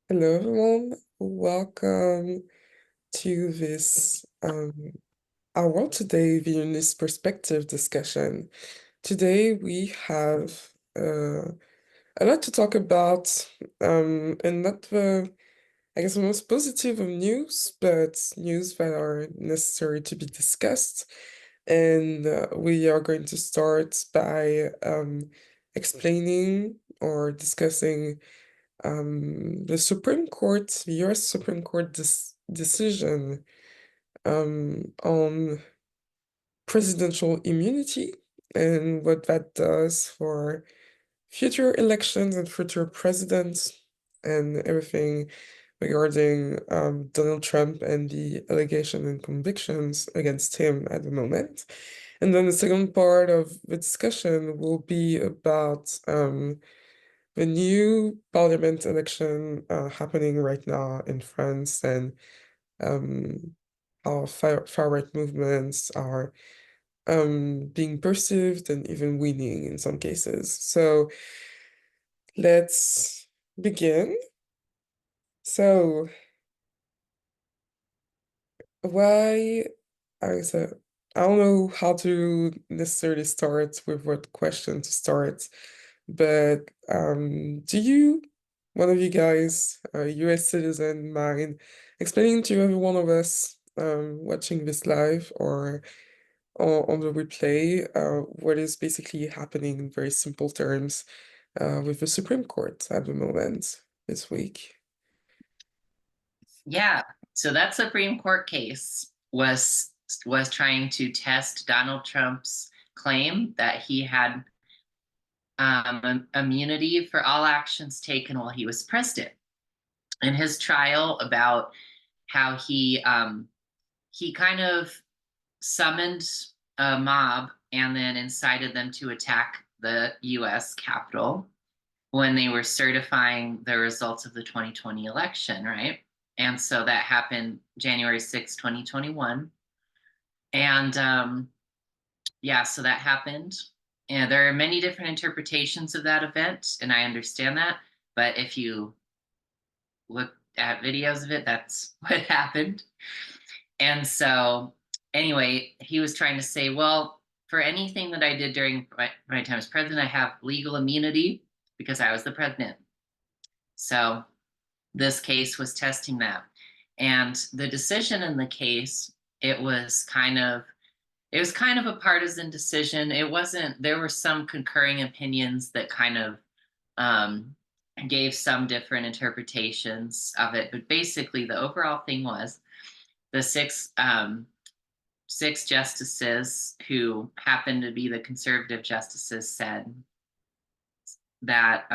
Hello, everyone. Welcome to this our World Today Viennese Perspective discussion. Today we have a lot to talk about, and not the, I guess, the most positive of news, but news that are necessary to be discussed. And we are going to start by explaining or discussing the Supreme Court, the US Supreme Court decision on presidential immunity and what that does for future elections and future presidents and everything regarding Donald Trump and the allegation and convictions against him at the moment. And then the second part of the discussion will be about the new parliament election happening right now in France and um, how far-right movements are being perceived and even winning in some cases. So let's begin. So why, I said, I don't know how to necessarily start with what question to start, but do you, one of you guys, a US citizen, mind explaining to every one of us watching this live or on the replay what is basically happening in very simple terms with the Supreme Court at the moment this week? Yeah, so that Supreme Court case was trying to test Donald Trump's claim that he had immunity for all actions taken while he was president. In his trial about how he kind of summoned a mob and then incited them to attack the U.S. Capitol when they were certifying the results of the 2020 election, right? And so that happened January 6, 2021. And yeah, so that happened. And there are many different interpretations of that event, and I understand that. But if you look at videos of it, that's what happened. And so, anyway, he was trying to say, well, for anything that I did during my time as president, I have legal immunity because I was the president. So this case was testing that. And the decision in the case, it was kind of a partisan decision. It wasn't, there were some concurring opinions that kind of um, gave some different interpretations of it. But basically, the overall thing was the six justices who happened to be the conservative justices said that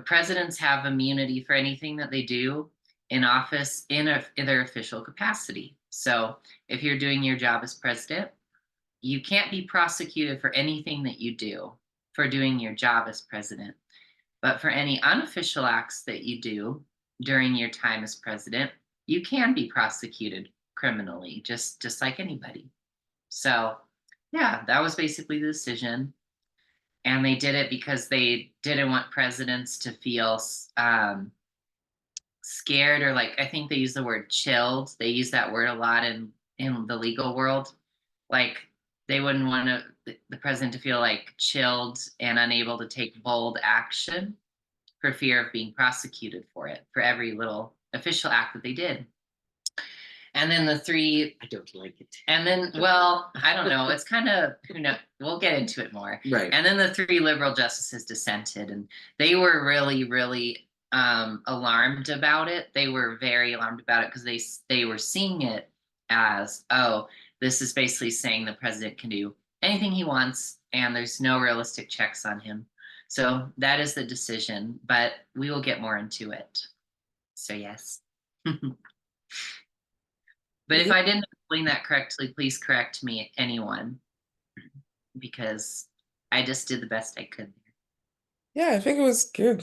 presidents have immunity for anything that they do in office in their official capacity. So if you're doing your job as president, you can't be prosecuted for anything that you do for doing your job as president. But for any unofficial acts that you do during your time as president, you can be prosecuted criminally, just like anybody. So yeah, that was basically the decision. And they did it because they didn't want presidents to feel scared, or like, I think they use the word chilled. They use that word a lot in the legal world. Like, they wouldn't want the president to feel like chilled and unable to take bold action for fear of being prosecuted for it, for every little official act that they did. And then the three, I don't like it. and then, well, I don't know. It's kind of, who knows? We'll get into it more. Right. And then the three liberal justices dissented, and they were really, really alarmed about it. They were very alarmed about it because they were seeing it as, oh, this is basically saying the president can do anything he wants, and there's no realistic checks on him. So that is the decision, but we will get more into it. So yes. But if Yeah, I didn't explain that correctly, please correct me, anyone, because I just did the best I could. yeah, I think it was good.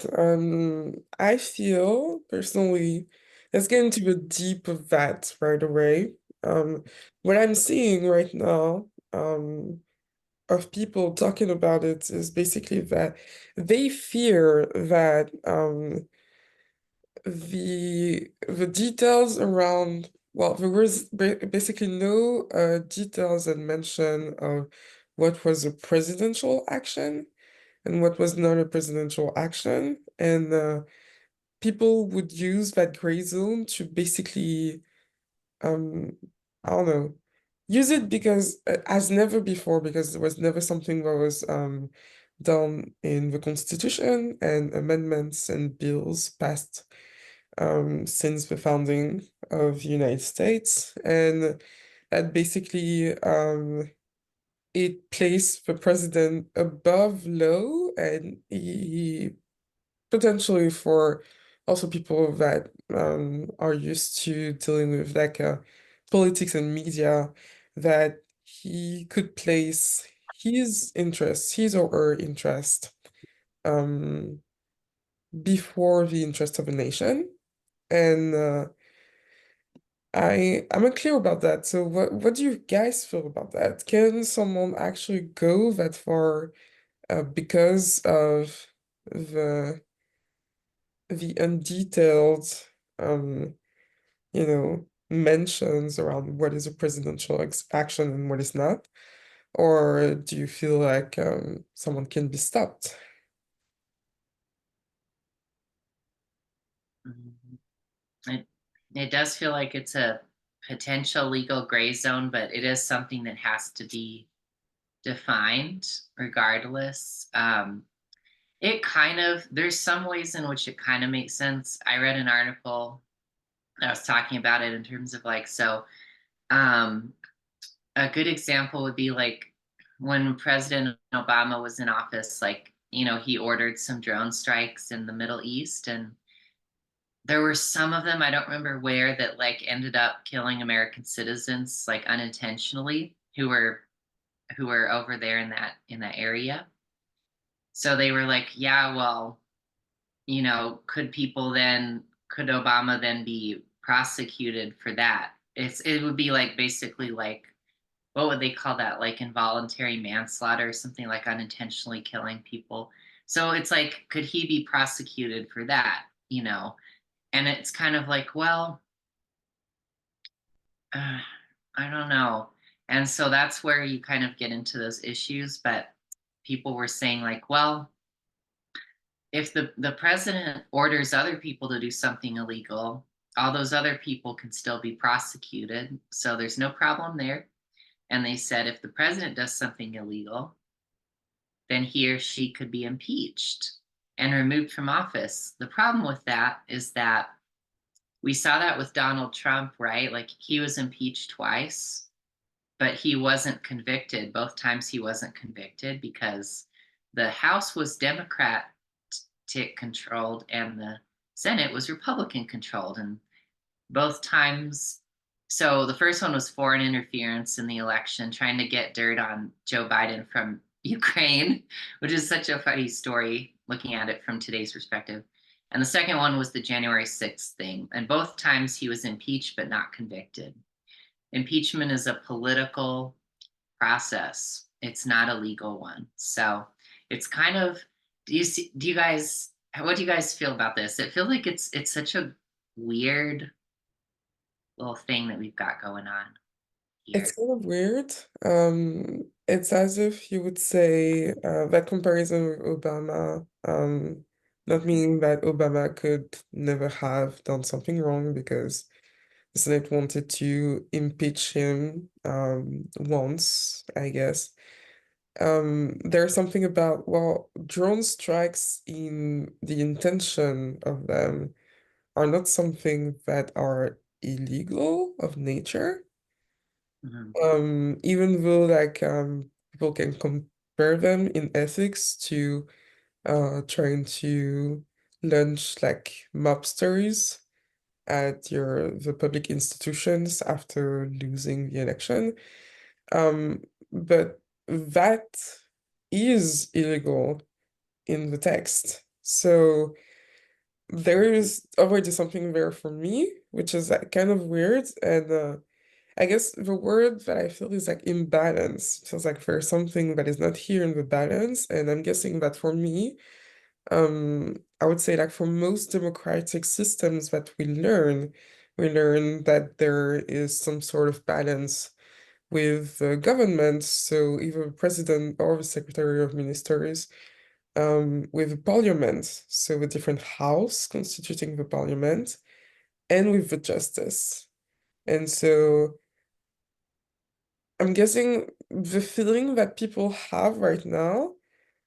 I feel personally, let's get into the deep of that right away. What I'm seeing right now, of people talking about it is basically that they fear that the details around, well, there was basically no details and mention of what was a presidential action and what was not a presidential action, and people would use that gray zone to basically um I don't know, use it because as never before, because there was never something that was done in the Constitution and amendments and bills passed since the founding of the United States, and that basically it placed the president above law, and he potentially for also people that are used to dealing with like politics and media, that he could place his interest, his or her interest, um, before the interest of a nation. And I'm unclear about that. So what do you guys feel about that? Can someone actually go that far because of the the undetailed um mentions around what is a presidential action and what is not? Or do you feel like someone can be stopped? Mhm. It it does feel like it's a potential legal gray zone, but it is something that has to be defined regardless. It kind of, there's some ways in which it kind of makes sense. I read an article that was talking about it in terms of like, so um, a good example would be like when President Obama was in office, like, he ordered some drone strikes in the Middle East, and there were some of them, I don't remember where, that like ended up killing American citizens like unintentionally who were over there in that area. So they were like, yeah, well, could Obama then be prosecuted for that? It would be like basically like, what would they call that? Like involuntary manslaughter or something, like unintentionally killing people. So it's like, could he be prosecuted for that? And it's kind of like, well, uh, I don't know. And so that's where you kind of get into those issues. But people were saying like, well, if the president orders other people to do something illegal, all those other people can still be prosecuted. So there's no problem there. And they said if the president does something illegal, then he or she could be impeached and removed from office. The problem with that is that we saw that with Donald Trump, right? Like he was impeached twice, but he wasn't convicted. Both times he wasn't convicted because the House was Democrat controlled and the Senate was Republican controlled. And both times, so the first one was foreign interference in the election, trying to get dirt on Joe Biden from Ukraine, which is such a funny story looking at it from today's perspective. And the second one was the January 6th thing. And both times he was impeached but not convicted. Impeachment is a political process. It's not a legal one. So it's kind of, do you guys, what do you guys feel about this? It feels like it's such a weird little thing that we've got going on It's here. kind of weird. It's as if you would say that comparison with Obama, not meaning that Obama could never have done something wrong because the Senate wanted to impeach him once, I guess. There's something about, well, drone strikes in the intention of them are not something that are illegal of nature. Mhm. Even though like people can compare them in ethics to trying to launch like mobsters at the public institutions after losing the election. But that is illegal in the text. So there is already something there for me, which is kind of weird. And I guess the word that I feel is like imbalance. It feels like there's something that is not here in the balance, and I'm guessing that for me, I would say like for most democratic systems that we learn that there is some sort of balance with the government, so either the president or the secretary of ministers, with the parliament, so the different house constituting the parliament, and with the justice. And so I'm guessing the feeling that people have right now,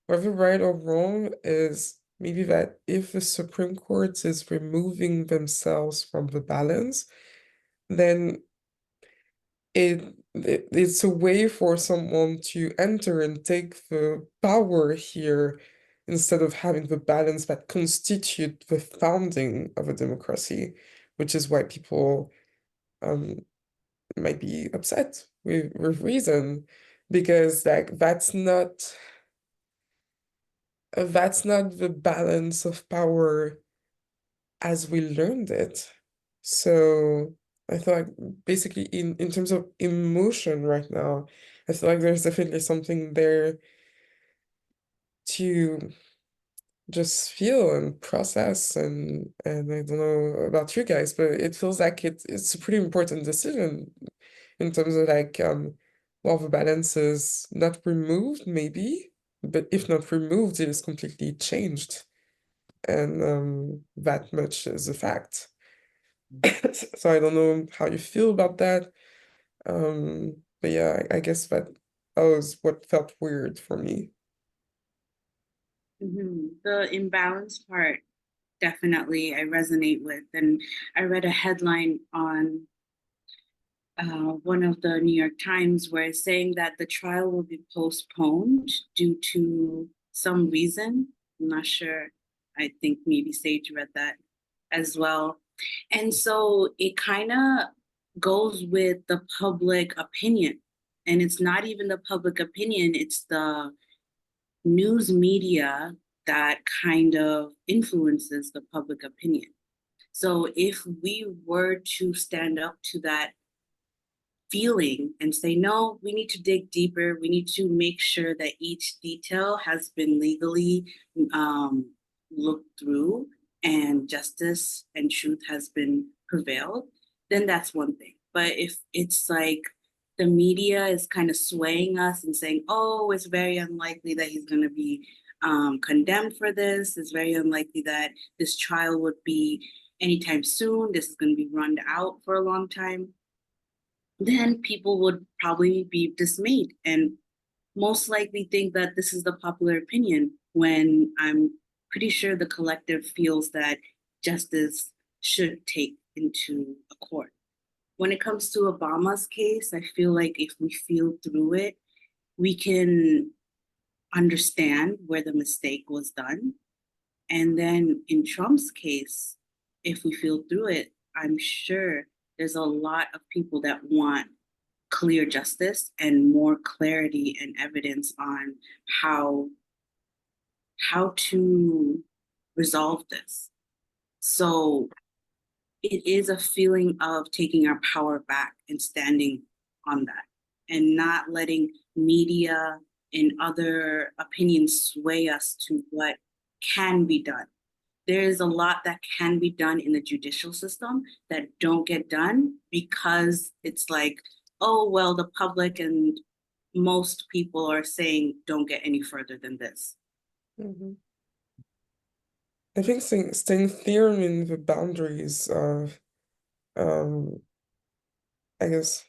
whether right or wrong, is maybe that if the Supreme Court is removing themselves from the balance, then it's a way for someone to enter and take the power here instead of having the balance that constitute the founding of a democracy, which is why people um might be upset with reason, because like that's not the balance of power as we learned it. So I feel like basically in terms of emotion right now, I feel like there's definitely something there to just feel and process, and I don't know about you guys, but it feels like it's a pretty important decision in terms of like well, the balance is not removed maybe, but if not removed, it is completely changed. And that much is a fact. So I don't know how you feel about that. But yeah, I guess that was what felt weird for me. The imbalance part, definitely, I resonate with. And I read a headline on one of the New York Times where it's saying that the trial will be postponed due to some reason. I'm not sure. I think maybe Sage read that as well. And so it kind of goes with the public opinion. And it's not even the public opinion, it's the news media that kind of influences the public opinion. So if we were to stand up to that feeling and say, no, we need to dig deeper. We need to make sure that each detail has been legally looked through and justice and truth has been prevailed, then that's one thing. But if it's like the media is kind of swaying us and saying, oh, it's very unlikely that he's going to be condemned for this, it's very unlikely that this trial would be anytime soon, this is going to be run out for a long time, then people would probably be dismayed and most likely think that this is the popular opinion when I'm pretty sure the collective feels that justice should take into a court. When it comes to Obama's case, I feel like if we feel through it, we can understand where the mistake was done. And then in Trump's case, if we feel through it, I'm sure there's a lot of people that want clear justice and more clarity and evidence on how how to resolve this. So it is a feeling of taking our power back and standing on that and not letting media and other opinions sway us to what can be done. There is a lot that can be done in the judicial system that don't get done because it's like, oh, well, the public and most people are saying don't get any further than this. Mhm. I think staying firm in the boundaries of, um, I guess,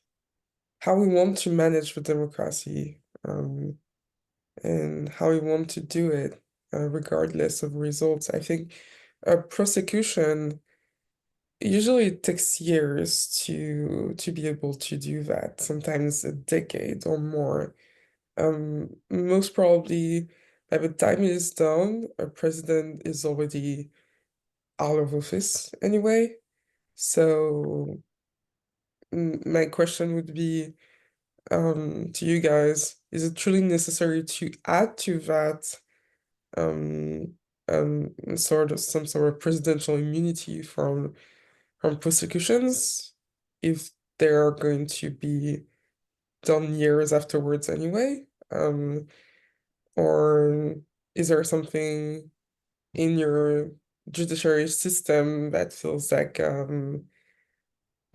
how we want to manage the democracy, and how we want to do it, regardless of results. I think a prosecution usually it takes years to be able to do that, sometimes a decade or more. Most probably by the time it is done, a president is already out of office anyway. So my question would be to you guys, is it truly necessary to add to that um sort of some sort of presidential immunity from prosecutions if they're going to be done years afterwards anyway? Or is there something in your judiciary system that feels like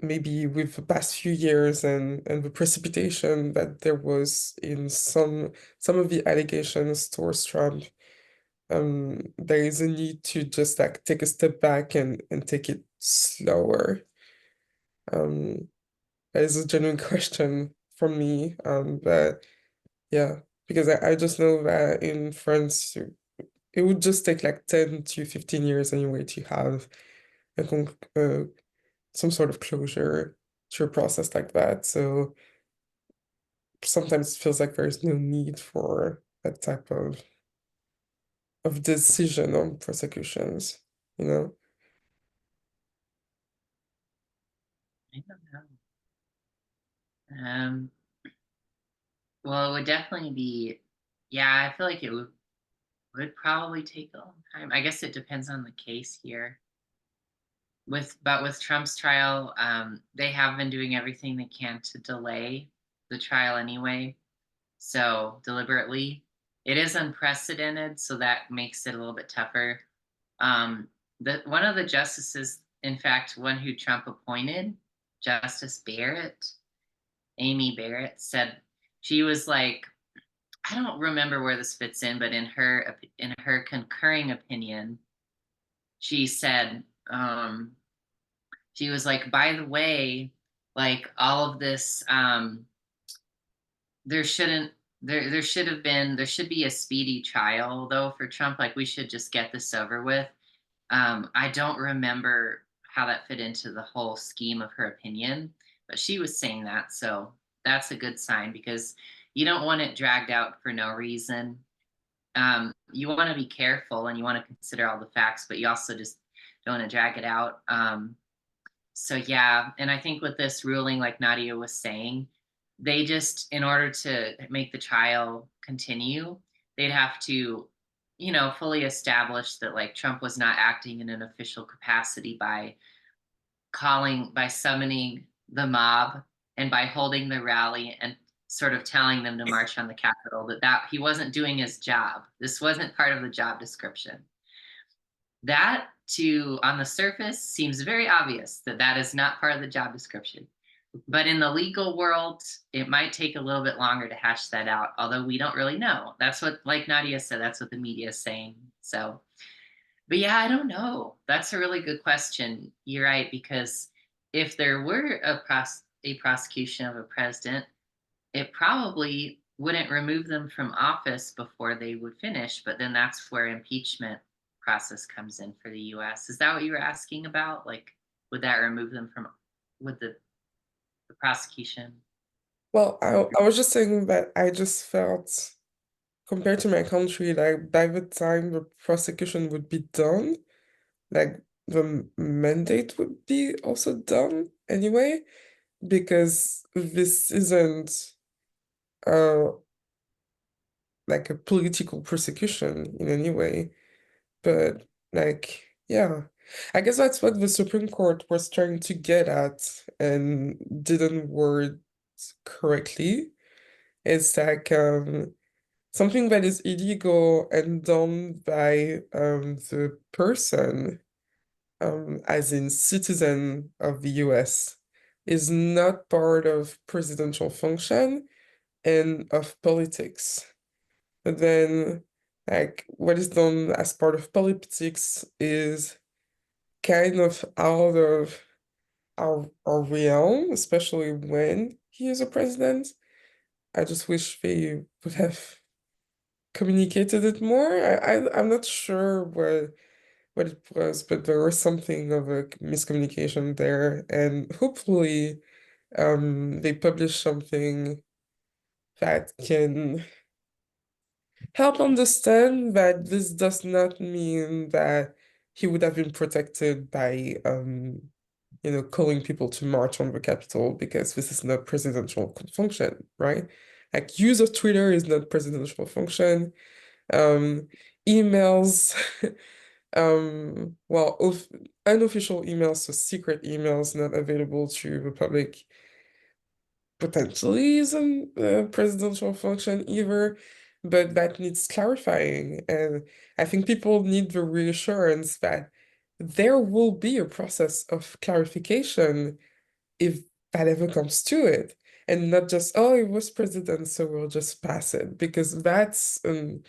maybe with the past few years and the precipitation that there was in some of the allegations towards Trump, there is a need to just like take a step back and take it slower. That is a genuine question from me. But yeah, because I just know that in France, it would just take like 10 to 15 years anyway to have a some sort of closure to a process like that. So sometimes it feels like there's no need for that type of decision on prosecutions, you know? I don't know. Well, it would definitely be, yeah, I feel like it would probably take a long time. I guess it depends on the case here. But with Trump's trial, they have been doing everything they can to delay the trial anyway. So deliberately, it is unprecedented, so that makes it a little bit tougher. The one of the justices, in fact, one who Trump appointed, Justice Barrett, Amy Barrett, said she was like, I don't remember where this fits in, but in her concurring opinion, she said, she was like, by the way, like all of this, there shouldn't there should have been there should be a speedy trial though for Trump. Like we should just get this over with. I don't remember how that fit into the whole scheme of her opinion, but she was saying that, so that's a good sign because you don't want it dragged out for no reason. You want to be careful and you want to consider all the facts, but you also just don't want to drag it out. So yeah, and I think with this ruling, like Nadia was saying, they just, in order to make the trial continue, they'd have to, fully establish that like Trump was not acting in an official capacity by summoning the mob and by holding the rally and sort of telling them to march on the Capitol, that he wasn't doing his job. This wasn't part of the job description. That on the surface seems very obvious that that is not part of the job description. But in the legal world, it might take a little bit longer to hash that out, although we don't really know. That's what, like Nadia said, that's what the media is saying. So, but yeah, I don't know. That's a really good question. You're right, because if there were a prosecution of a president, it probably wouldn't remove them from office before they would finish, but then that's where impeachment process comes in for the US. Is that what you were asking about? Like, would that remove them from would the prosecution? Well, I was just saying that I just felt, compared to my country, like by the time the prosecution would be done, like the mandate would be also done anyway, because this isn't uh like a political persecution in any way, but like yeah. I guess that's what the Supreme Court was trying to get at and didn't word correctly. It's like something that is illegal and done by the person, as in citizen of the US, is not part of presidential function and of politics. But then, like, what is done as part of politics is kind of out of our realm, especially when he is a president. I just wish they would have communicated it more. I'm not sure what it was, but there was something of a miscommunication there, and hopefully, they publish something that can help understand that this does not mean that he would have been protected by calling people to march on the Capitol because this is not presidential function, right? Like use of Twitter is not presidential function. Emails, well, unofficial emails, so secret emails not available to the public potentially isn't a presidential function either, but that needs clarifying. And I think people need the reassurance that there will be a process of clarification if that ever comes to it. And not just, oh, it was president, so we'll just pass it, because that's an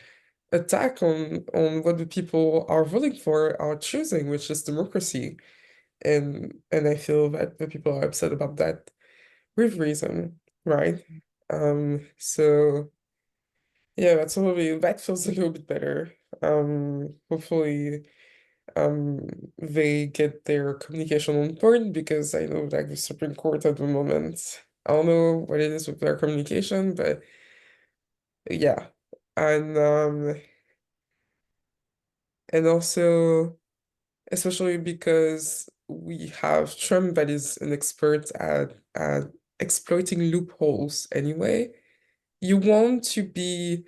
attack on what the people are voting for, are choosing, which is democracy. And I feel that the people are upset about that with reason, right? So yeah, that feels a little bit better. Hopefully, um, they get their communication on point, because I know like the Supreme Court at the moment, I don't know what it is with their communication, but yeah. And also, especially because we have Trump that is an expert at exploiting loopholes anyway. You want to be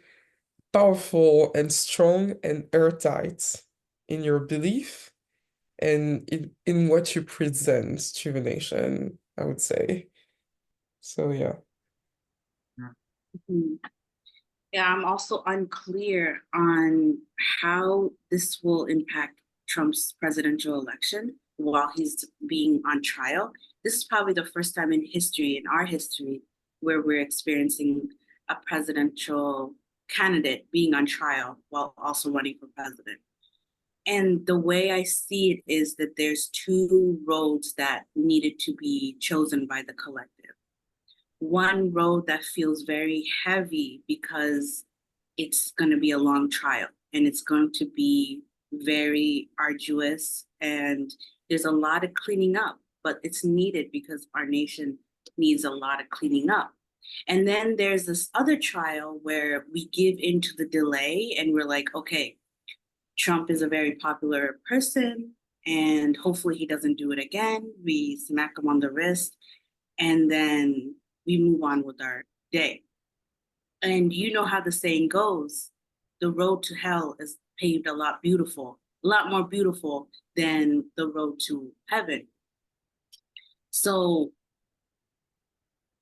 powerful and strong and airtight in your belief and in what you present to the nation, I would say. So yeah. Mhm. Yeah, I'm also unclear on how this will impact Trump's presidential election while he's being on trial. This is probably the first time in history, in our history, where we're experiencing a presidential candidate being on trial while also running for president. And the way I see it is that there's two roads that needed to be chosen by the collective. One road that feels very heavy because it's going to be a long trial and it's going to be very arduous, and there's a lot of cleaning up, but it's needed because our nation needs a lot of cleaning up. And then there's this other trial where we give into the delay and we're like, okay, Trump is a very popular person and hopefully he doesn't do it again. We smack him on the wrist and then we move on with our day. And you know how the saying goes, the road to hell is paved a lot more beautiful than the road to heaven. So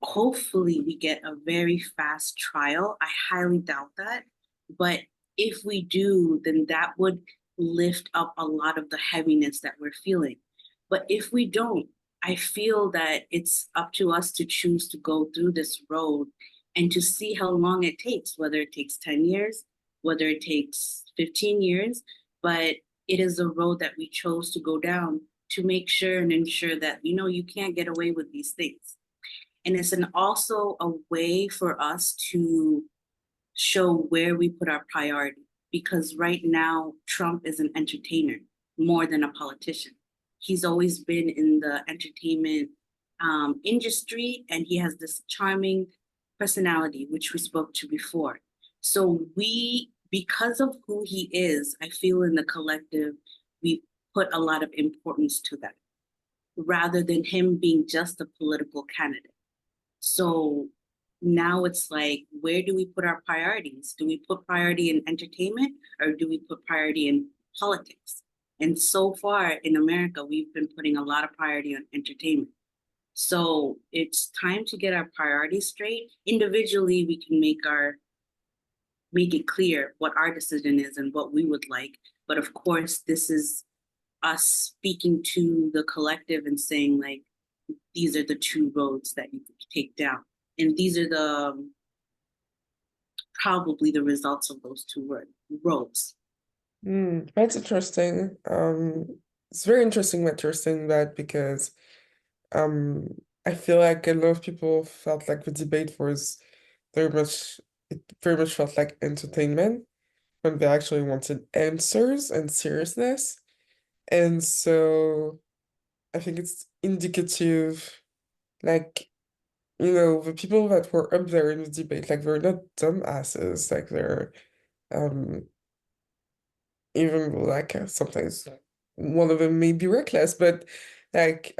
hopefully we get a very fast trial. I highly doubt that. But if we do, then that would lift up a lot of the heaviness that we're feeling. But if we don't, I feel that it's up to us to choose to go through this road and to see how long it takes, whether it takes 10 years, whether it takes 15 years. But it is a road that we chose to go down to make sure and ensure that, you can't get away with these things. And it's also a way for us to show where we put our priority. Because right now, Trump is an entertainer more than a politician. He's always been in the entertainment industry, and he has this charming personality, which we spoke to before. So because of who he is, I feel in the collective, we put a lot of importance to that, rather than him being just a political candidate. So now it's like, where do we put our priorities? Do we put priority in entertainment or do we put priority in politics? And so far in America, we've been putting a lot of priority on entertainment. So it's time to get our priorities straight. Individually, we can make it clear what our decision is and what we would like. But of course, this is us speaking to the collective and saying, like, these are the two roads that you could take down. And these are probably the results of those two roads. That's interesting. It's very interesting that you're saying that, because um, I feel like a lot of people felt like the debate was very much, it very much felt like entertainment when they actually wanted answers and seriousness. And so I think it's indicative, like, the people that were up there in the debate, like, they're not dumbasses, like, they're um even like sometimes one of them may be reckless, but like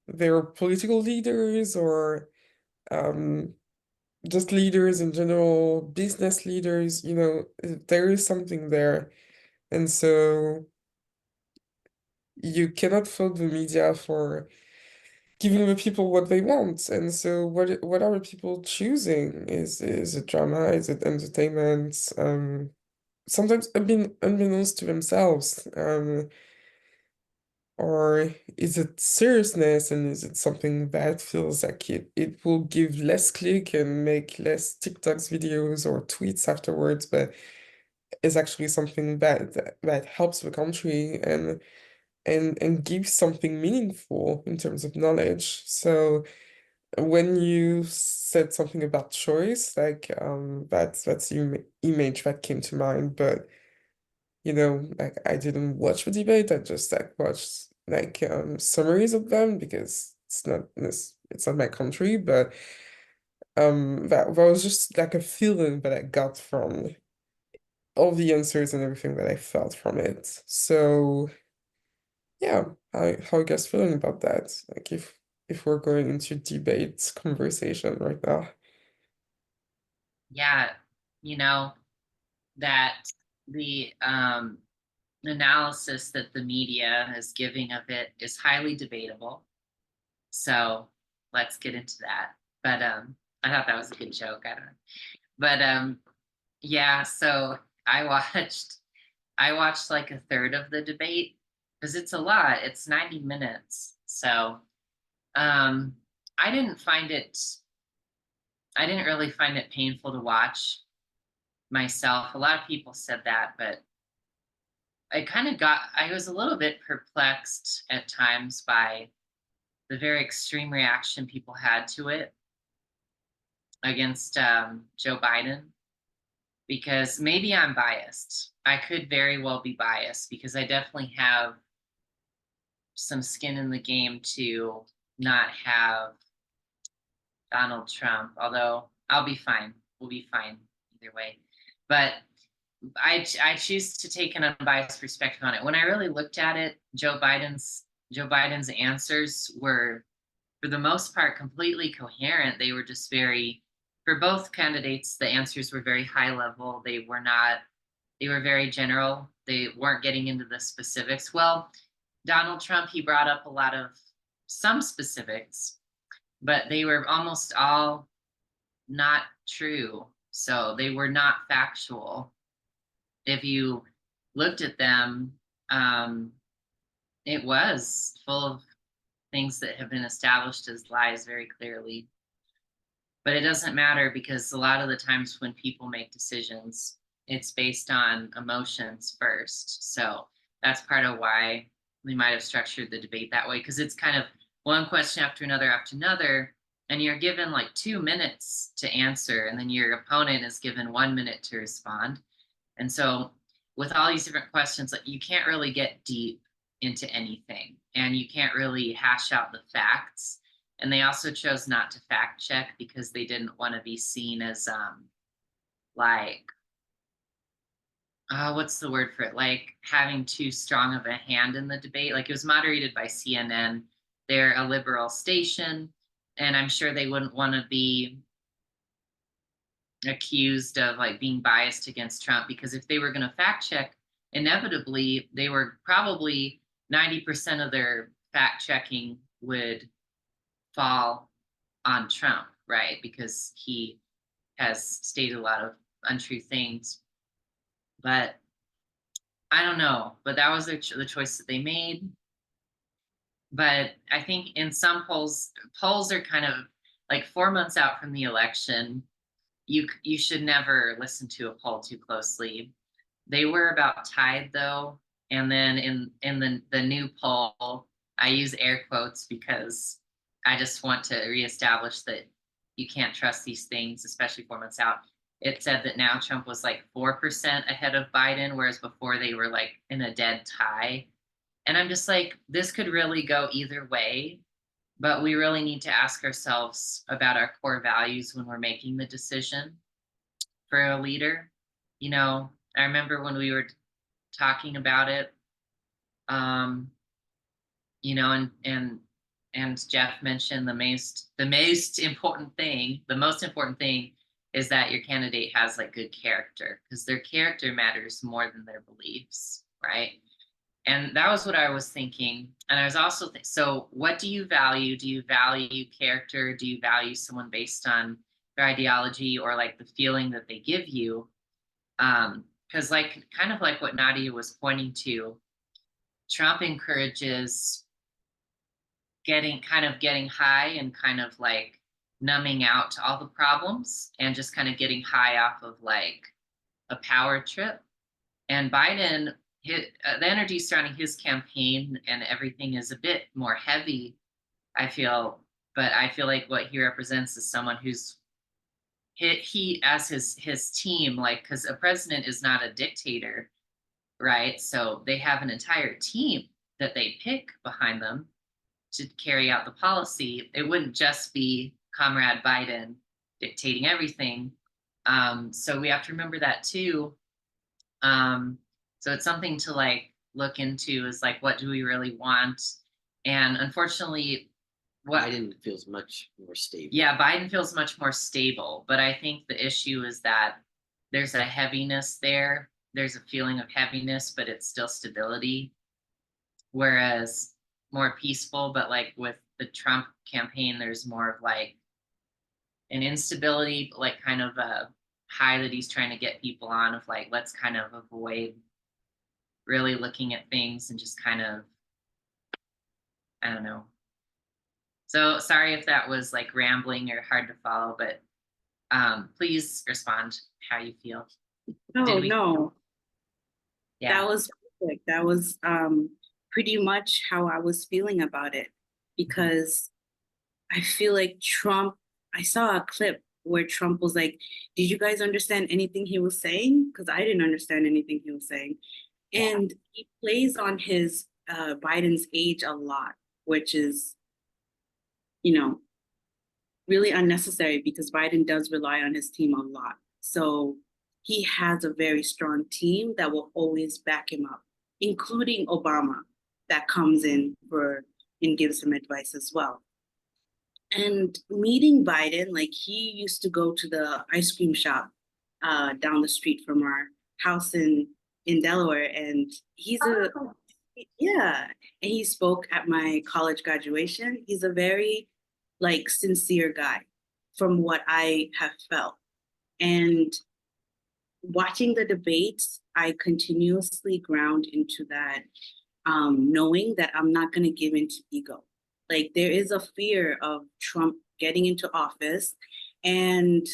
they're political leaders, or um just leaders in general, business leaders, there is something there. And so you cannot fault the media for giving the people what they want. And so what are the people choosing? Is it drama? Is it entertainment? Sometimes unbeknownst to themselves. Or is it seriousness, and is it something that feels like it will give less click and make less TikToks videos or tweets afterwards, but is actually something that helps the country and gives something meaningful in terms of knowledge. So when you said something about choice, like that's the image that came to mind. But like I didn't watch the debate. I just like watched like summaries of them because it's not my country. But that was just like a feeling that I got from all the answers and everything that I felt from it. So yeah, how you guys feeling about that? Like if we're going into debate conversation right now. Yeah, you know, that the analysis that the media is giving of it is highly debatable. So let's get into that. But I thought that was a good joke. I don't know. But yeah, so I watched I watched like a third of the debate because it's a lot. It's 90 minutes. So um I didn't find it I didn't really find it painful to watch myself. A lot of people said that, but I was a little bit perplexed at times by the very extreme reaction people had to it against Joe Biden, because maybe I'm biased. I could very well be biased because I definitely have some skin in the game to not have Donald Trump, although I'll be fine. We'll be fine either way. But I choose to take an unbiased perspective on it. When I really looked at it, Joe Biden's answers were, for the most part, completely coherent. They were just very, for both candidates, the answers were very high level. They were very general. They weren't getting into the specifics. Well, Donald Trump, he brought up a lot of some specifics, but they were almost all not true. So they were not factual. If you looked at them, it was full of things that have been established as lies very clearly. But it doesn't matter because a lot of the times when people make decisions, it's based on emotions first. So that's part of why we might have structured the debate that way, because it's kind of one question after another, and you're given like 2 minutes to answer, and then your opponent is given 1 minute to respond. And so with all these different questions, like, you can't really get deep into anything, and you can't really hash out the facts. And they also chose not to fact check because they didn't want to be seen as like what's the word for it, like having too strong of a hand in the debate. Like, it was moderated by CNN. They're a liberal station, and I'm sure they wouldn't want to be accused of like being biased against Trump, because if they were going to fact check, inevitably they were probably 90% of their fact checking would fall on Trump, right? Because he has stated a lot of untrue things. But I don't know. But that was the choice that they made. But I think in some polls are kind of like 4 months out from the election. You should never listen to a poll too closely. They were about tied though. And then in the new poll, I use air quotes because I just want to reestablish that you can't trust these things, especially 4 months out. It said that now Trump was like 4% ahead of Biden, whereas before they were like in a dead tie. And I'm just like, this could really go either way, but we really need to ask ourselves about our core values when we're making the decision for a leader. I remember when we were talking about it, um, and Jeff mentioned the most important thing is that your candidate has like good character, because their character matters more than their beliefs, right? And that was what I was thinking. And I was also so what do you value? Do you value character? Do you value someone based on their ideology or like the feeling that they give you? Because like kind of like what Nadia was pointing to, Trump encourages getting high and kind of like numbing out to all the problems and just kind of getting high off of like a power trip. And Biden, the energy surrounding his campaign and everything is a bit more heavy, I feel. But I feel like what he represents is someone who's he as his team, like, because a president is not a dictator, right? So they have an entire team that they pick behind them to carry out the policy. It wouldn't just be Comrade Biden dictating everything. So we have to remember that too. So it's something to like look into is like, what do we really want? And unfortunately, Biden feels much more stable. Yeah, Biden feels much more stable. But I think the issue is that there's a heaviness there. There's a feeling of heaviness, but it's still stability. Whereas more peaceful, but like with the Trump campaign, there's more of like an instability, like kind of a high that he's trying to get people on of like, let's kind of avoid really looking at things and just kind of, I don't know. So sorry if that was like rambling or hard to follow, but please respond how you feel. No, Yeah. that was perfect. That was pretty much how I was feeling about it, because I feel like Trump, I saw a clip where Trump was like, did you guys understand anything he was saying? Because I didn't understand anything he was saying. And he plays on his Biden's age a lot, which is, you know, really unnecessary because Biden does rely on his team a lot. So he has a very strong team that will always back him up, including Obama, that comes in and gives him advice as well. And meeting Biden, like he used to go to the ice cream shop down the street from our house in Delaware, and yeah, and he spoke at my college graduation. He's a very like sincere guy from what I have felt. And watching the debates, I continuously ground into that, knowing that I'm not going to give into ego. Like there is a fear of Trump getting into office, and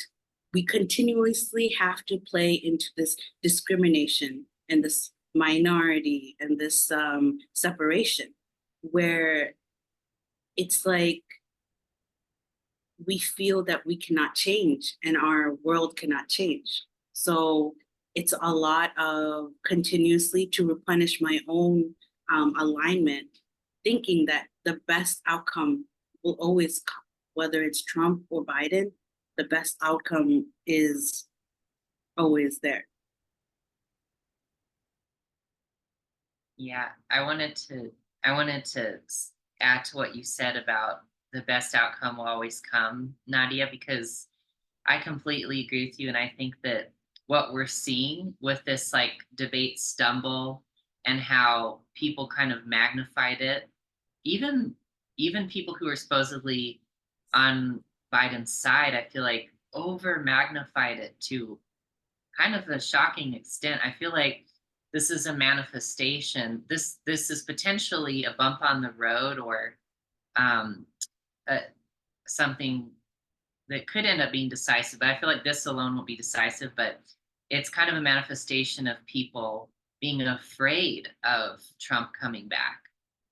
we continuously have to play into this discrimination and this minority and this separation, where it's like we feel that we cannot change and our world cannot change. So it's a lot of continuously to replenish my own alignment, thinking that the best outcome will always come, whether it's Trump or Biden, the best outcome is always there. Yeah, I wanted to add to what you said about the best outcome will always come, Nadia, because I completely agree with you. And I think that what we're seeing with this like debate stumble and how people kind of magnified it, even people who are supposedly on Biden's side, I feel like over magnified it to kind of a shocking extent. I feel like this is a manifestation. This is potentially a bump on the road or um, something that could end up being decisive. But I feel like this alone won't be decisive. But it's kind of a manifestation of people being afraid of Trump coming back.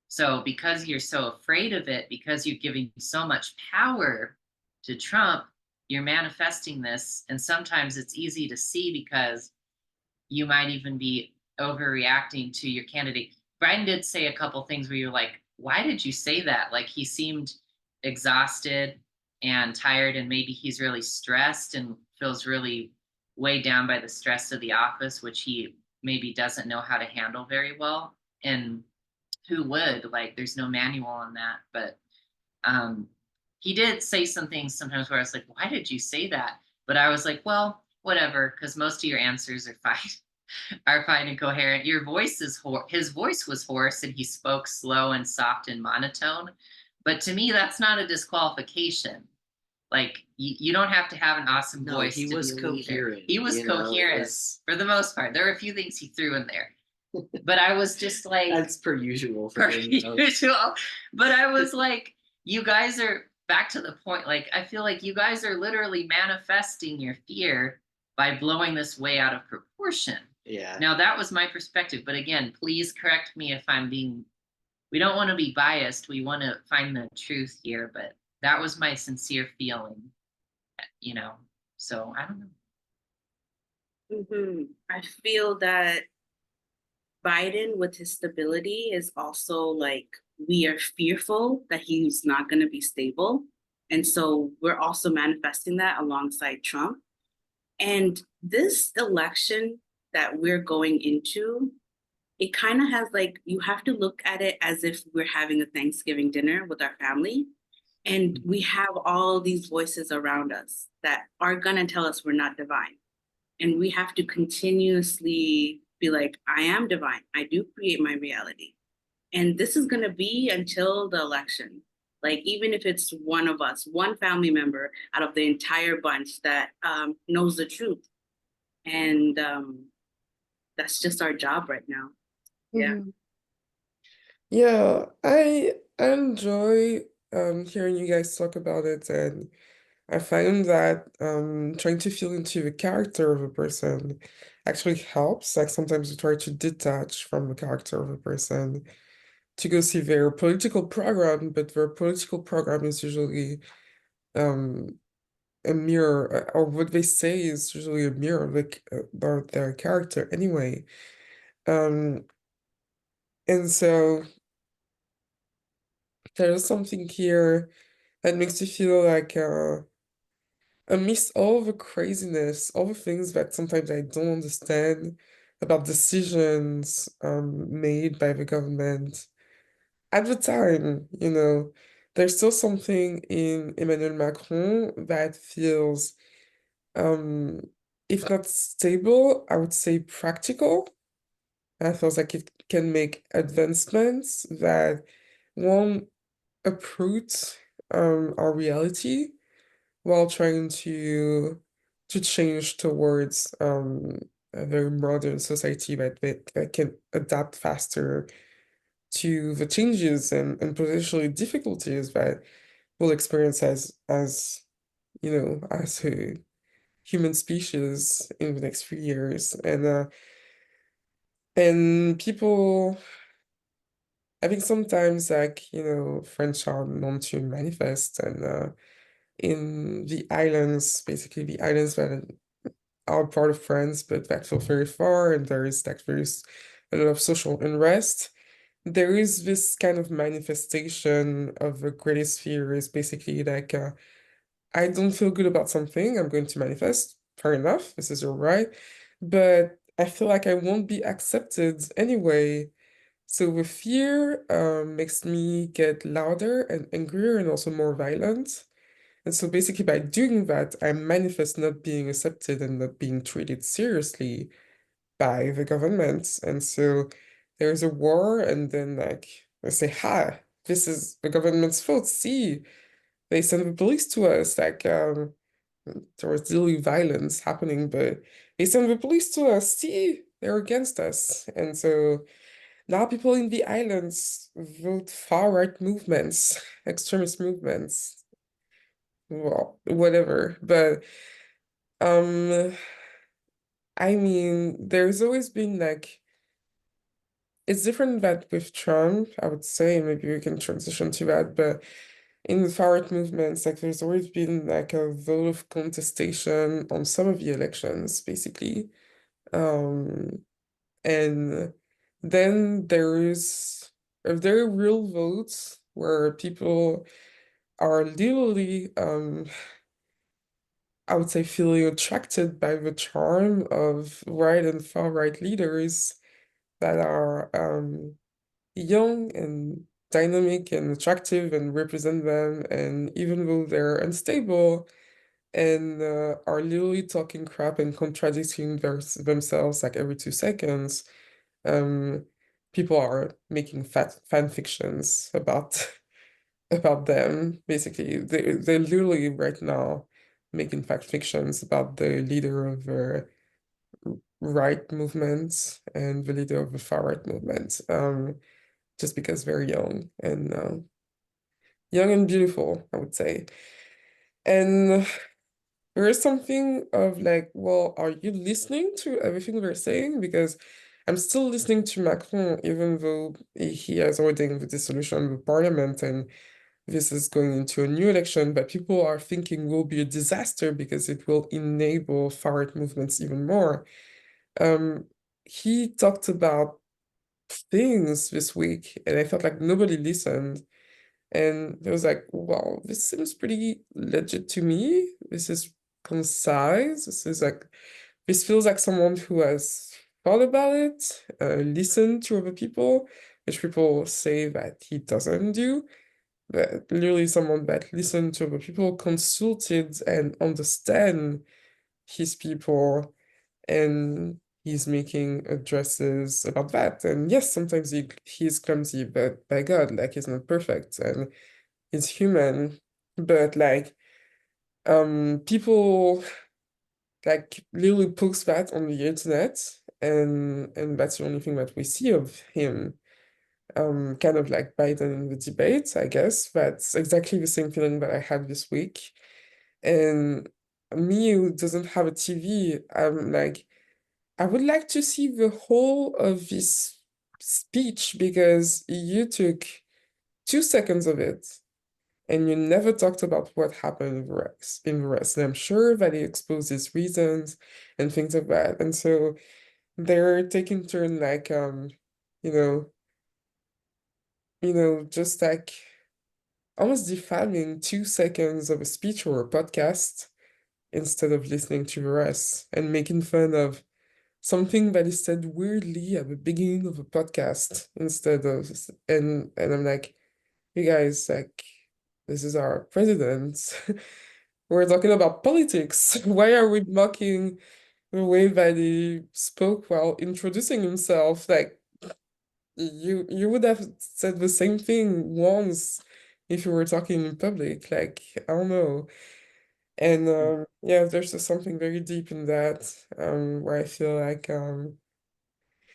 So because you're so afraid of it, because you're giving so much power to Trump, you're manifesting this. And sometimes it's easy to see because you might even be overreacting to your candidate. Biden did say a couple things where you're like, why did you say that? Like he seemed exhausted and tired, and maybe he's really stressed and feels really weighed down by the stress of the office, which he maybe doesn't know how to handle very well. And who would? Like, there's no manual on that. But he did say some things sometimes where I was like, why did you say that? But I was like, well, whatever, because most of your answers are fine. are fine and coherent. Your voice is his voice was hoarse and he spoke slow and soft and monotone. But to me, that's not a disqualification. Like you don't have to have an awesome No, voice he to was be a leader. coherent. He was coherent for the most part. There were a few things he threw in there, but I was just like, that's per usual for per him. usual. But I was like, you guys are back to the point. Like I feel like you guys are literally manifesting your fear by blowing this way out of proportion. Yeah. Now that was my perspective, but again, please correct me if I'm being. We don't want to be biased. We want to find the truth here, but that was my sincere feeling, you know. So I don't know. I feel that Biden, with his stability, is also like, we are fearful that he's not going to be stable. And so we're also manifesting that alongside Trump. And this election that we're going into, it kind of has like, you have to look at it as if we're having a Thanksgiving dinner with our family. And we have all these voices around us that are going to tell us we're not divine. And we have to continuously be like, I am divine. I do create my reality. And this is going to be until the election. Like, even if it's one of us, one family member out of the entire bunch that knows the truth. And that's just our job right now. Yeah. Yeah, I enjoy hearing you guys talk about it, and I find that trying to feel into the character of a person actually helps. Like sometimes you try to detach from the character of a person to go see their political program, but their political program is usually um a mirror, or what they say is usually a mirror of their character anyway. Um, and so there's something here that makes you feel like amidst all the craziness, all the things that sometimes I don't understand about decisions made by the government at the time, there's still something in Emmanuel Macron that feels, um, if not stable, I would say practical. And it feels like it can make advancements that won't uproot our reality while trying to change towards a very modern society that can adapt faster to the changes and potentially difficulties that we'll experience as a human species in the next few years. And people, I think sometimes like, French are known to manifest, and in the islands, basically the islands that are part of France, but that feel very far, and there's a lot of social unrest. There is this kind of manifestation of the greatest fear is basically like, I don't feel good about something, I'm going to manifest. Fair enough, this is your right. But I feel like I won't be accepted anyway. So the fear makes me get louder and angrier and also more violent. And so basically by doing that, I manifest not being accepted and not being treated seriously by the government. And so there's a war, and then like they say, "Ha, this is the government's fault. See, they send the police to us." Like there was really violence happening, but they send the police to us. See, they're against us. And so now people in the islands vote far-right movements, extremist movements, well, whatever. But I mean, there's always been like, it's different that with Trump, I would say, maybe we can transition to that, but in the far-right movements, like there's always been like a vote of contestation on some of the elections, basically. And then there is a very real vote where people are literally, I would say, feeling attracted by the charm of right and far-right leaders that are young and dynamic and attractive and represent them. And even though they're unstable, and are literally talking crap and contradicting themselves like every 2 seconds. People are making fan fictions about about them. Basically, they're literally right now making fact fictions about the leader of right movement and the leader of the far right movement. Just because they're young and beautiful, I would say. And there is something of like, well, are you listening to everything they're saying? Because I'm still listening to Macron, even though he has ordained the dissolution of the parliament and this is going into a new election, but people are thinking will be a disaster because it will enable far-right movements even more. Um, he talked about things this week, and I felt like nobody listened. And it was like, wow, this seems pretty legit to me. This is concise. This feels like someone who has thought about it, listened to other people, which people say that he doesn't do. But literally someone that listened to other people, consulted and understand his people, and he's making addresses about that. And yes, sometimes he's clumsy, but by God, like he's not perfect and he's human. But like people like literally post that on the internet, and that's the only thing that we see of him. Kind of like Biden in the debate, I guess. That's exactly the same feeling that I had this week. And me who doesn't have a TV, I'm like, I would like to see the whole of this speech because you took 2 seconds of it and you never talked about what happened in the rest. And I'm sure that he exposed his reasons and things like that. And so they're taking turn like you know, just like almost defaming 2 seconds of a speech or a podcast instead of listening to the rest and making fun of something that is said weirdly at the beginning of a podcast instead of and I'm like, you guys, like, this is our president. We're talking about politics. Why are we mocking the way that he spoke while introducing himself? Like, you would have said the same thing once if you were talking in public. Like, I don't know. And yeah, there's just something very deep in that, where I feel like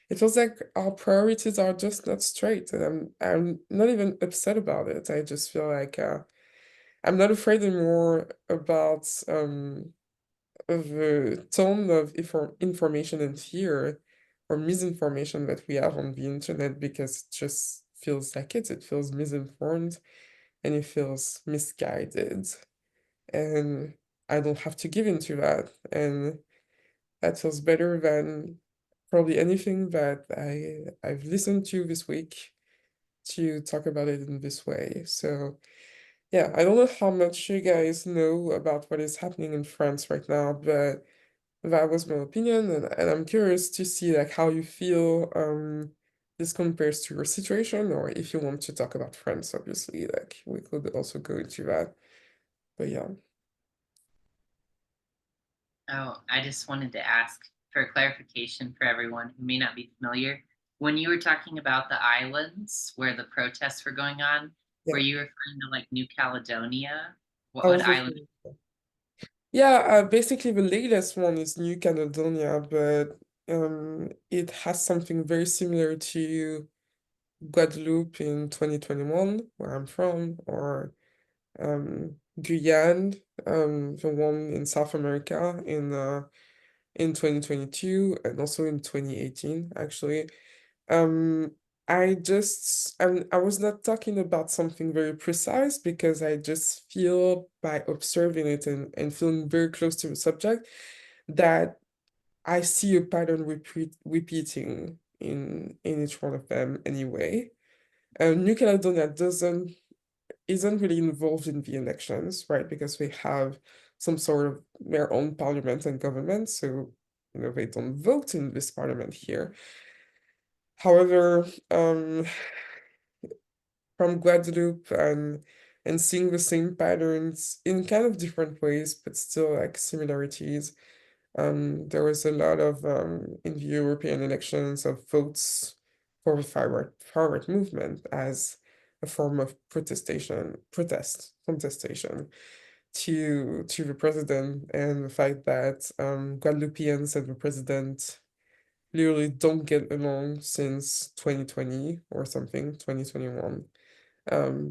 it feels like our priorities are just not straight, and I'm not even upset about it. I just feel like I'm not afraid anymore about the tone of information and fear or misinformation that we have on the internet because it just feels like it. It feels misinformed and it feels misguided. And I don't have to give into that. And that feels better than probably anything that I've listened to this week to talk about it in this way. So yeah, I don't know how much you guys know about what is happening in France right now, but that was my opinion, and I'm curious to see like how you feel this compares to your situation, or if you want to talk about France, obviously, like we could also go into that. But yeah. Oh, I just wanted to ask for clarification for everyone who may not be familiar. When you were talking about the islands where the protests were going on, Yeah. were you referring to like New Caledonia? What, I what was island? listening. Yeah, basically the latest one is New Caledonia, but it has something very similar to Guadeloupe in 2021, where I'm from, or Guyane, the one in South America in 2022 and also in 2018, actually. Um, I was not talking about something very precise because I just feel by observing it and feeling very close to the subject that I see a pattern repeating in each one of them anyway. New Caledonia isn't really involved in the elections, right? Because they have some sort of their own parliament and government, so they don't vote in this parliament here. However, from Guadeloupe and seeing the same patterns in kind of different ways, but still like similarities. There was a lot of in the European elections of votes for the far right movement as a form of contestation to the president, and the fact that Guadeloupeans and the president literally don't get along since 2020 or something, 2021,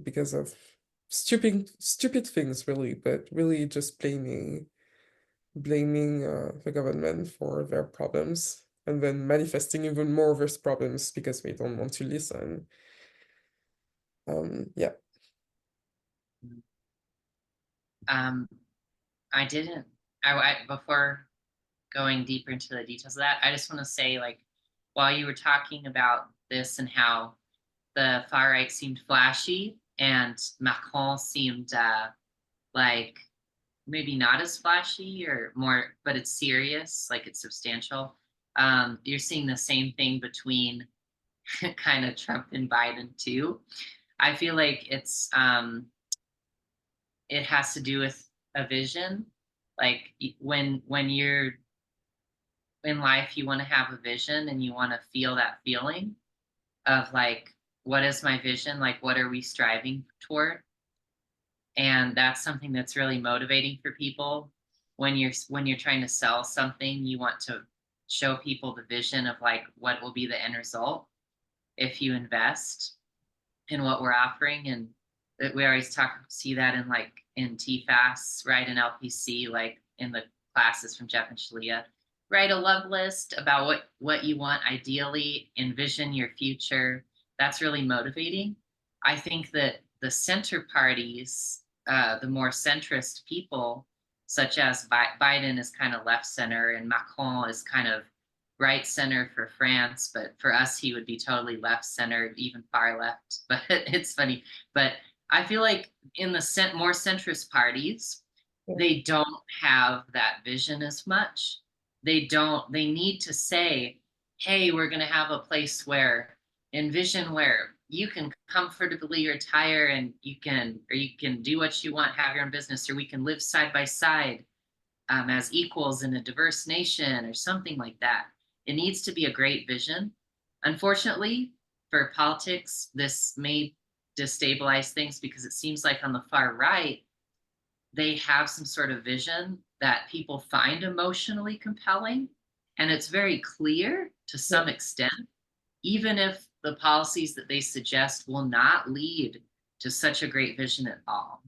because of stupid things really, but really just blaming the government for their problems and then manifesting even more of those problems because they don't want to listen. Yeah. I didn't. Before going deeper into the details of that, I just want to say, like, while you were talking about this and how the far right seemed flashy and Macron seemed like maybe not as flashy or more, but it's serious, like it's substantial. You're seeing the same thing between kind of Trump and Biden too. I feel like it has to do with a vision. Like when you're in life, you want to have a vision and you want to feel that feeling of like, what is my vision? Like, what are we striving toward? And that's something that's really motivating for people. When you're trying to sell something, you want to show people the vision of like what will be the end result if you invest in what we're offering. And that we always see that in like in TFAS, right? In LPC, like in the classes from Jeff and Shaleia. Write a love list about what you want ideally, envision your future. That's really motivating. I think that the center parties, the more centrist people, such as Biden is kind of left center and Macron is kind of right center for France, but for us, he would be totally left center, even far left. But it's funny. But I feel like in the more centrist parties, they don't have that vision as much. They need to say, hey, we're going to have a place where envision where you can comfortably retire and you can do what you want, have your own business, or we can live side by side as equals in a diverse nation or something like that. It needs to be a great vision. Unfortunately, for politics, this may destabilize things because it seems like on the far right, they have some sort of vision that people find emotionally compelling. And it's very clear to some extent, even if the policies that they suggest will not lead to such a great vision at all.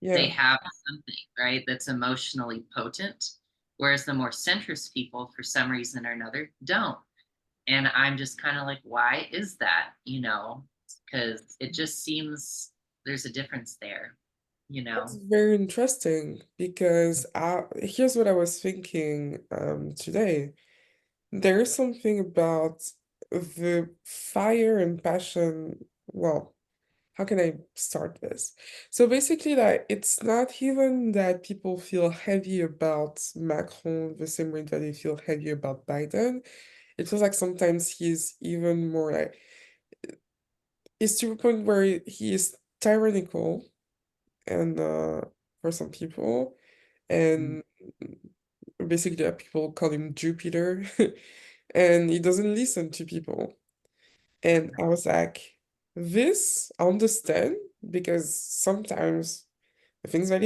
They have something, right, that's emotionally potent, whereas the more centrist people, for some reason or another, don't. And I'm just kind of like, why is that? Because it just seems there's a difference there, That's very interesting because here's what I was thinking today. There is something about the fire and passion. Well, how can I start this? So basically, like, it's not even that people feel heavy about Macron the same way that they feel heavy about Biden. It feels like sometimes he's even more like, it's to the point where he is tyrannical and for some people, and basically people call him Jupiter, and he doesn't listen to people. And I was like, this I understand because sometimes the things that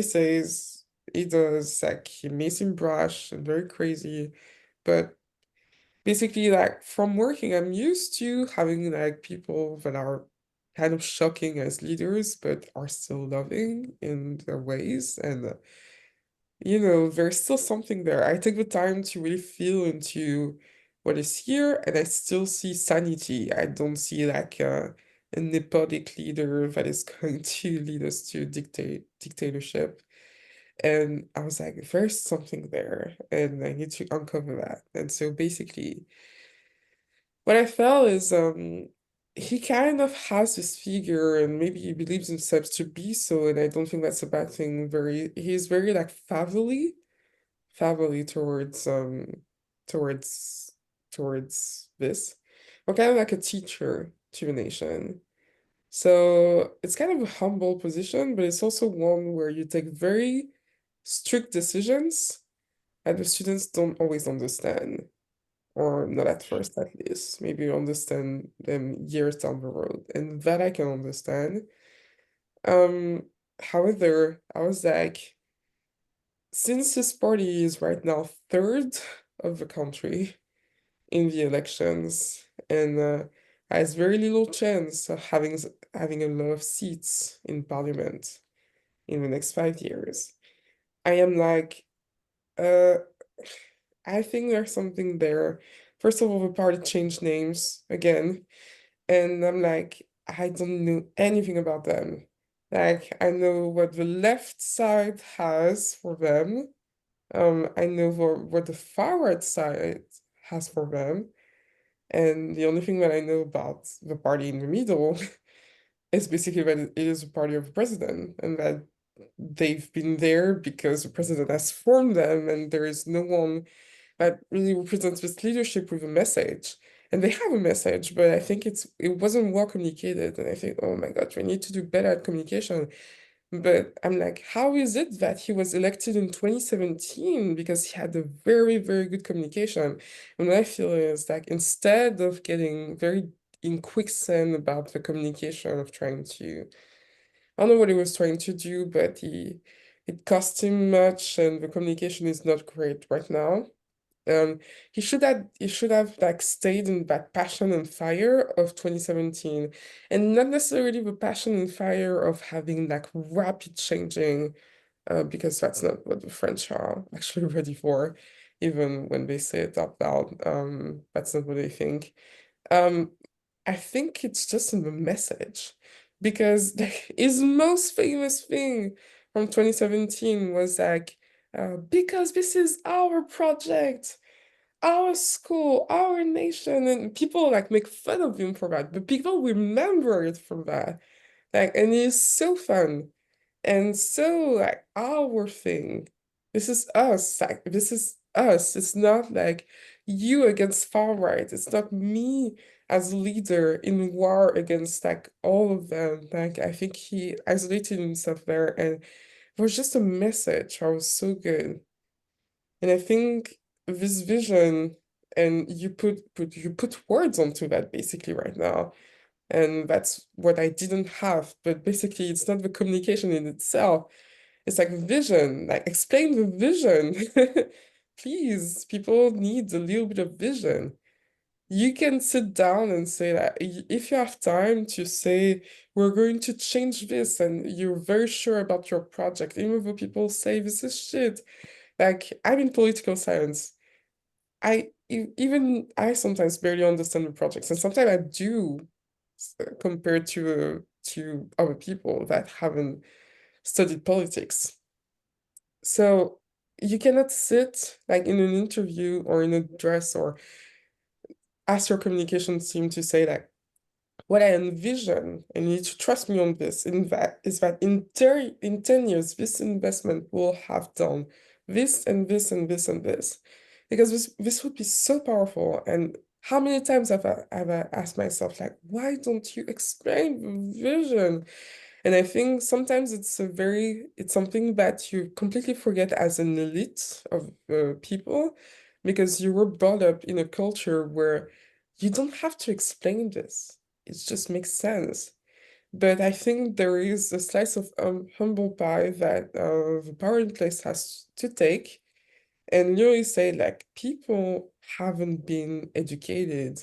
he does, like he may seem brash and very crazy, but basically, like from working, I'm used to having like people that are kind of shocking as leaders, but are still loving in their ways. And, there's still something there. I take the time to really feel into what is here, and I still see sanity. I don't see like a nepotic leader that is going to lead us to dictatorship. And I was like, there's something there, and I need to uncover that. And so basically, what I felt is he kind of has this figure and maybe he believes himself to be so, and I don't think that's a bad thing. He's very like fatherly towards towards this. Or kind of like a teacher to the nation. So it's kind of a humble position, but it's also one where you take very strict decisions and the students don't always understand, or not at first at least. Maybe you understand them years down the road, and that I can understand. Um, However, I was like, since his party is right now third of the country in the elections and has very little chance of having a lot of seats in parliament in the next 5 years, I am like, uh, I think there's something there. First of all, the party changed names again, and I'm like, I don't know anything about them. Like, I know what the left side has for them. I know what the far right side has for them. And the only thing that I know about the party in the middle is basically that it is a party of the president and that they've been there because the president has formed them, and there is no one that really represents this leadership with a message. And they have a message, but I think it wasn't well communicated. And I think, oh my God, we need to do better at communication. But I'm like, how is it that he was elected in 2017? Because he had a very, very good communication. And what I feel is like instead of getting very in quicksand about the communication of trying to, I don't know what he was trying to do, but it cost him much and the communication is not great right now. Um, he should have like stayed in that passion and fire of 2017, and not necessarily the passion and fire of having like rapid changing, because that's not what the French are actually ready for, even when they say it out loud. That's not what they think. Um, I think it's just in the message, because like his most famous thing from 2017 was like, because this is our project, our school, our nation, and people like make fun of him for that, but people remember it from that. Like, and it's so fun and so like our thing. This is us. Like, this is us. It's not like you against far right. It's not me as leader in war against like all of them. Like, I think he isolated himself there, and it was just a message that was so good. And I think this vision, and you put words onto that basically right now. And that's what I didn't have. But basically, it's not the communication in itself. It's like vision. Like, explain the vision. Please, people need a little bit of vision. You can sit down and say that if you have time to say, we're going to change this, and you're very sure about your project, even though people say this is shit. Like, I'm in political science. Even I sometimes barely understand the projects, and sometimes I do, compared to other people that haven't studied politics. So you cannot sit like in an interview or in a dress or ask your communication team to say like, what I envision, and you need to trust me on this, in that is that in 10 years, this investment will have done this and this and this and this. Because this would be so powerful. And how many times have I asked myself, like, why don't you explain the vision? And I think sometimes it's something that you completely forget as an elite of people, because you were brought up in a culture where you don't have to explain this. It just makes sense. But I think there is a slice of humble pie that the power in place has to take and literally say, like, people haven't been educated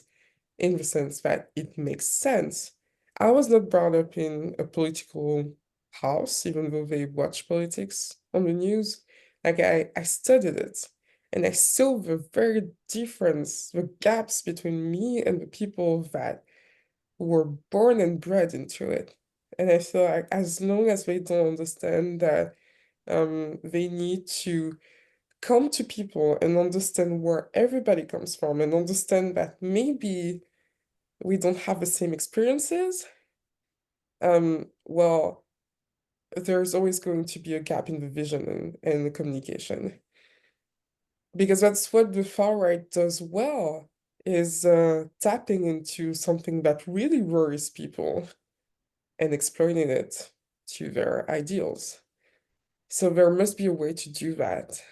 in the sense that it makes sense. I was not brought up in a political house, even though they watch politics on the news. Like, I studied it, and I saw the very difference, the gaps between me and the people that were born and bred into it. And I feel like as long as they don't understand that they need to come to people and understand where everybody comes from and understand that maybe we don't have the same experiences, well, there's always going to be a gap in the vision and the communication. Because that's what the far right does well, is tapping into something that really worries people. and exploiting it to their ideals. So there must be a way to do that.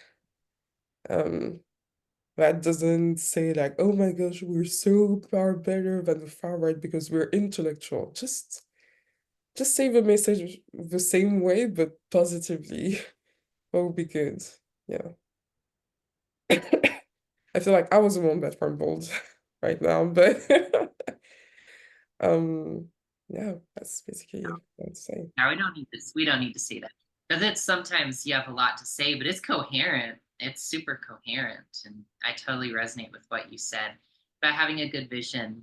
That doesn't say like, oh my gosh, we're so far better than the far right because we're intellectual. Just say the message the same way, but positively. That would be good. Yeah. I feel like I was the one that rumbled right now, but um, yeah, that's basically what I'd say. Now we don't need this. We don't need to say that because it's sometimes you have a lot to say, but it's coherent. It's super coherent, and I totally resonate with what you said about having a good vision.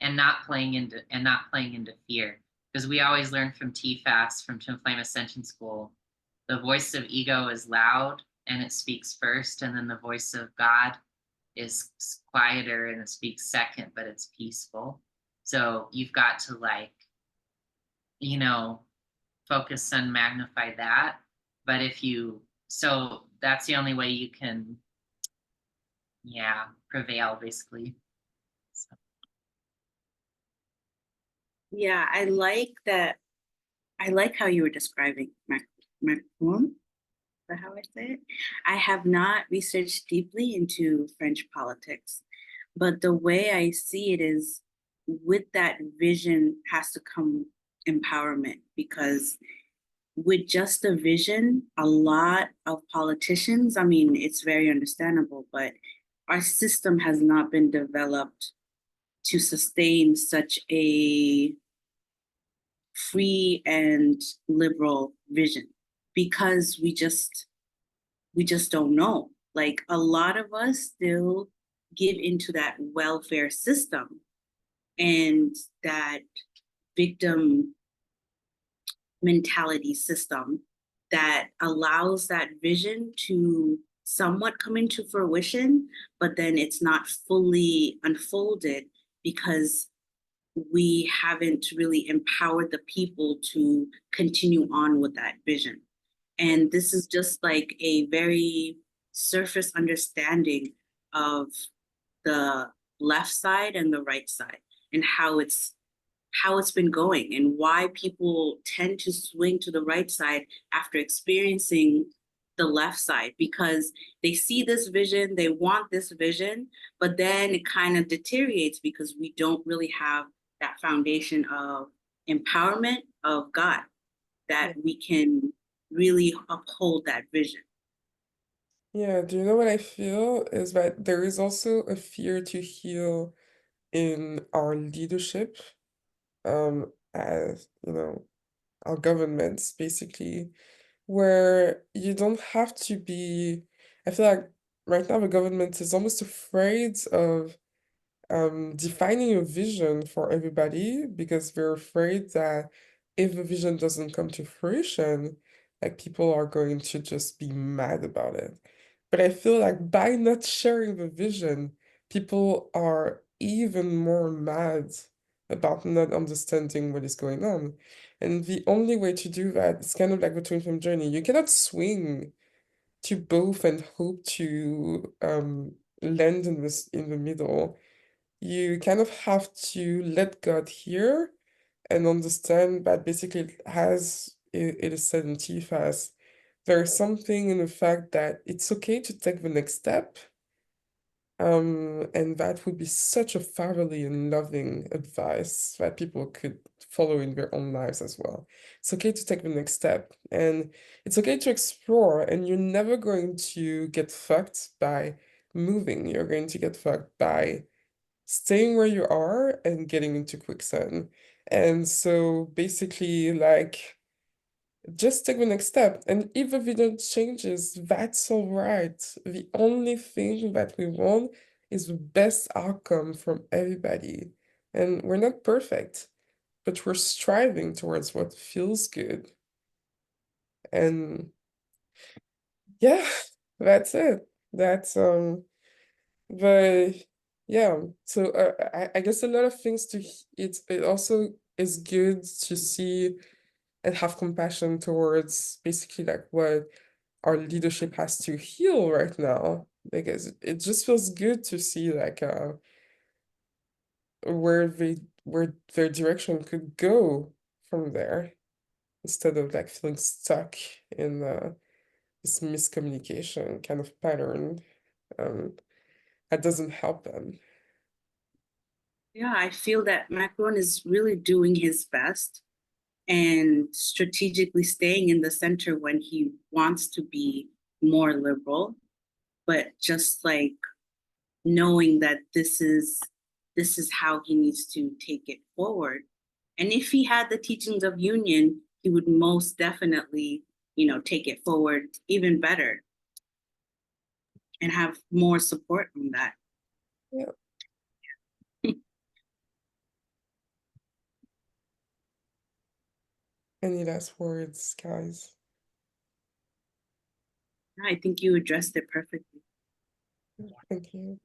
And not playing into fear, because we always learn from TFAS, from Twin Flame Ascension School, the voice of ego is loud and it speaks first, and then the voice of God is quieter and it speaks second, but it's peaceful. So you've got to focus and magnify that. But so that's the only way you can, prevail, basically. So. Yeah, I like that. I like how you were describing Macron. Is that how I say it? I have not researched deeply into French politics, but the way I see it is with that vision has to come empowerment, because with just a vision, a lot of politicians, I mean, it's very understandable, but our system has not been developed to sustain such a free and liberal vision, because we just don't know. Like, a lot of us still give into that welfare system and that victim mentality system that allows that vision to somewhat come into fruition, but then it's not fully unfolded because we haven't really empowered the people to continue on with that vision. And this is just like a very surface understanding of the left side and the right side, and how it's been going and why people tend to swing to the right side after experiencing the left side, because they see this vision, they want this vision, but then it kind of deteriorates because we don't really have that foundation of empowerment of God, that we can really uphold that vision. Yeah, do you know what I feel is that there is also a fear to heal in our leadership, as our governments basically, where you don't have to be. I feel like right now the government is almost afraid of defining a vision for everybody because they're afraid that if the vision doesn't come to fruition, like people are going to just be mad about it. But I feel like by not sharing the vision, people are even more mad about not understanding what is going on. And the only way to do that is kind of like the twin flame journey. You cannot swing to both and hope to land in the middle. You kind of have to let God hear and understand that basically it is said in TFAS, there's something in the fact that it's okay to take the next step. And that would be such a fatherly and loving advice that people could follow in their own lives as well. It's okay to take the next step, and it's okay to explore, and you're never going to get fucked by moving. You're going to get fucked by staying where you are and getting into quicksand. And so basically, like, just take the next step. And if the video changes, that's all right. The only thing that we want is the best outcome from everybody. And we're not perfect, but we're striving towards what feels good. And yeah, that's it. That's the yeah. So I guess a lot of things it also is good to see and have compassion towards basically like what our leadership has to heal right now. because it just feels good to see like where their direction could go from there, instead of like feeling stuck in this miscommunication kind of pattern that doesn't help them. Yeah, I feel that Macron is really doing his best and strategically staying in the center when he wants to be more liberal, but just like knowing that this is how he needs to take it forward. And if he had the teachings of union, he would most definitely, take it forward even better and have more support on that. Yeah. Any last words, guys? I think you addressed it perfectly. Thank you.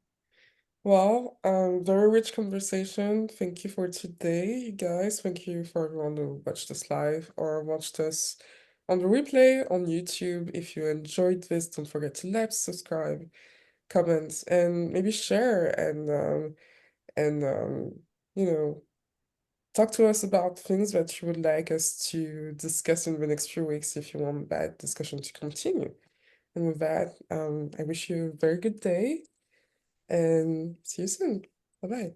Well, very rich conversation. Thank you for today, you guys. Thank you for everyone who watched this live or watched us on the replay on YouTube. If you enjoyed this, don't forget to like, subscribe, comment, and maybe share and you know, talk to us about things that you would like us to discuss in the next few weeks if you want that discussion to continue. And with that, I wish you a very good day and see you soon. Bye bye.